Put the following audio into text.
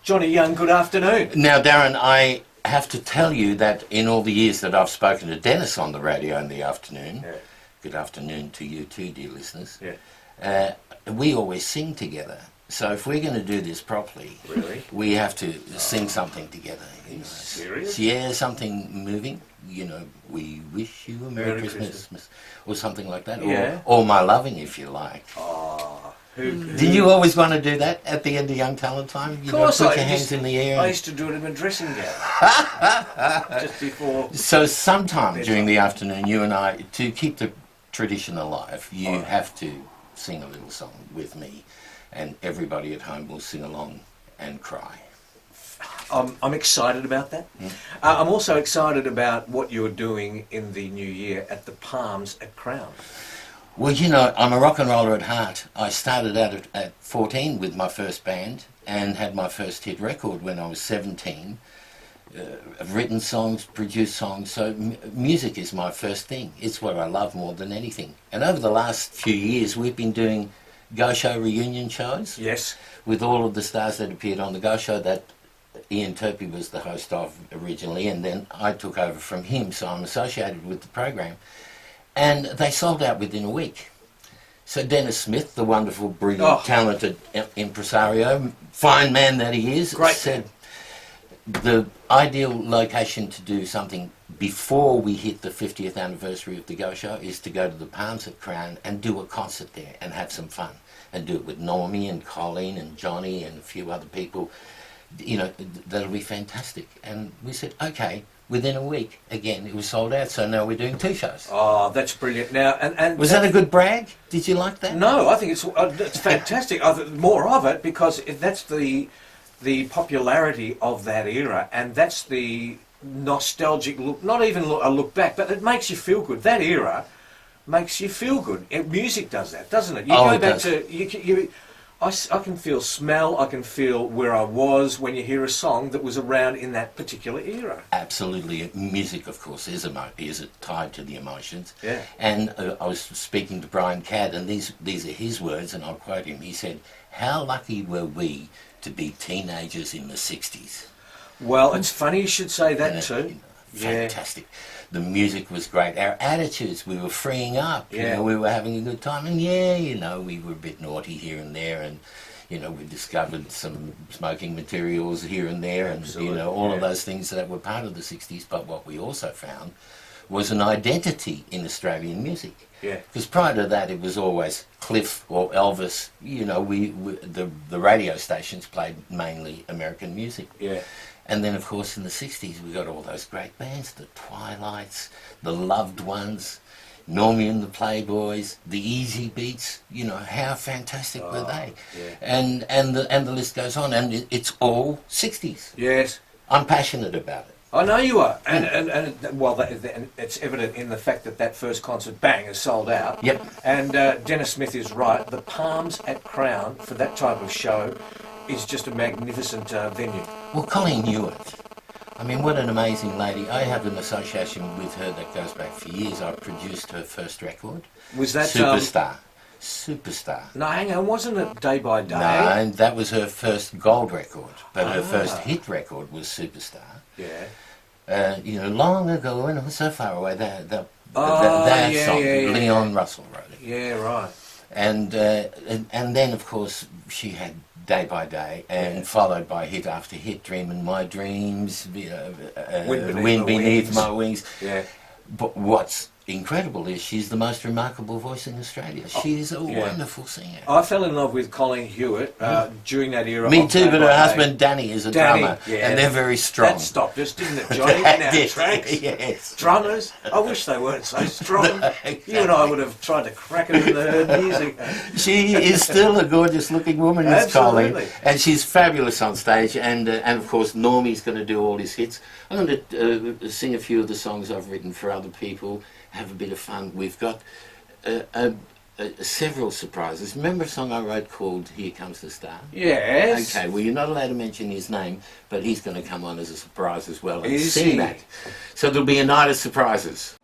Johhny Young, good afternoon. Now, Darren, I have to tell you that in all the years that I've spoken to Dennis on the radio in the afternoon, good afternoon to you too, dear listeners, we always sing together. So if we're going to do this properly, we have to sing something together. Are you serious? Yeah, something moving. You know, we wish you a Merry Christmas, or something like that. Or My Loving, if you like. Did you always want to do that at the end of Young Talent Time? You know, put your hands in the air. I used to do it in my dressing gown. Just before. So sometime during the afternoon, you and I, to keep the tradition alive, you have to sing a little song with me, and everybody at home will sing along and cry. I'm excited about that. I'm also excited about what you're doing in the new year at the Palms at Crown. Well, you know, I'm a rock and roller at heart. I started out at 14 with my first band and had my first hit record when I was 17. I've written songs, produced songs, so music is my first thing. It's what I love more than anything. And over the last few years, we've been doing Go Show reunion shows. Yes. With all of the stars that appeared on the Go Show that Ian Turpie was the host of originally, and then I took over from him, so I'm associated with the program. And they sold out within a week. So Dennis Smith, the wonderful, brilliant, talented impresario, fine man that he is, said the ideal location to do something before we hit the 50th anniversary of the Go Show is to go to the Palms at Crown and do a concert there and have some fun. And do it with Normie and Colleen and Johhny and a few other people. You know, that'll be fantastic. And we said, okay. Within a week, again, it was sold out, so now we're doing 2 shows. Oh, that's brilliant. Now, and was that a good brag? Did you like that? No, I think it's fantastic. More of it, because that's the popularity of that era, and that's the nostalgic look, not even a look back, but it makes you feel good. That era makes you feel good. Music does that, doesn't it? You go back to... I can feel smell, I can feel where I was when you hear a song that was around in that particular era. Absolutely. Music, of course, is tied to the emotions. Yeah. And I was speaking to Brian Cadd, and these are his words, and I'll quote him. He said, "How lucky were we to be teenagers in the 60s?" Well, it's funny you should say that too. You know, fantastic. The music was great. Our attitudes, we were freeing up. Yeah. You know, we were having a good time. And you know, we were a bit naughty here and there. And, you know, we discovered some smoking materials here and there. And, you know, all of those things that were part of the 60s. But what we also found was an identity in Australian music. Yeah. Because prior to that, it was always Cliff or Elvis. You know, the radio stations played mainly American music. Yeah. And then, of course, in the 60s, we got all those great bands, the Twilights, the Loved Ones, Normie and the Playboys, the Easy Beats. You know, how fantastic were they? Yeah. And the list goes on, and it's all 60s. Yes. I'm passionate about it. I know you are, and it's evident in the fact that first concert, bang, is sold out. Yep. And Dennis Smith is right. The Palms at Crown for that type of show is just a magnificent venue. Well, Colleen Hewitt, I mean, what an amazing lady. I have an association with her that goes back for years. I produced her first record. Was that Superstar. No, hang on, wasn't it Day by Day? No, and that was her first gold record, but her first hit record was Superstar. Yeah. You know, long ago when it was so far away, that song, Leon Russell wrote it. Yeah, right. And then, of course, she had Day by Day, and followed by hit after hit, Dreamin' My Dreams, Wind Beneath My Wings. Yeah. But what's incredible is she's the most remarkable voice in Australia. She is a wonderful singer. I fell in love with Colleen Hewitt during that era. Me too, but her husband Danny is a drummer, and they're very strong. That stopped us, didn't it, Johhny? In our tracks. Yes. Drummers, I wish they weren't so strong. No, exactly. You and I would have tried to crack it in the music. She is still a gorgeous-looking woman, is Colleen, and she's fabulous on stage. And of course, Normie's going to do all his hits. I'm going to sing a few of the songs I've written for other people. Have a bit of fun. We've got several surprises. Remember a song I wrote called Here Comes the Star? Yes. Okay, well, you're not allowed to mention his name, but he's going to come on as a surprise as well and sing that. So there'll be a night of surprises.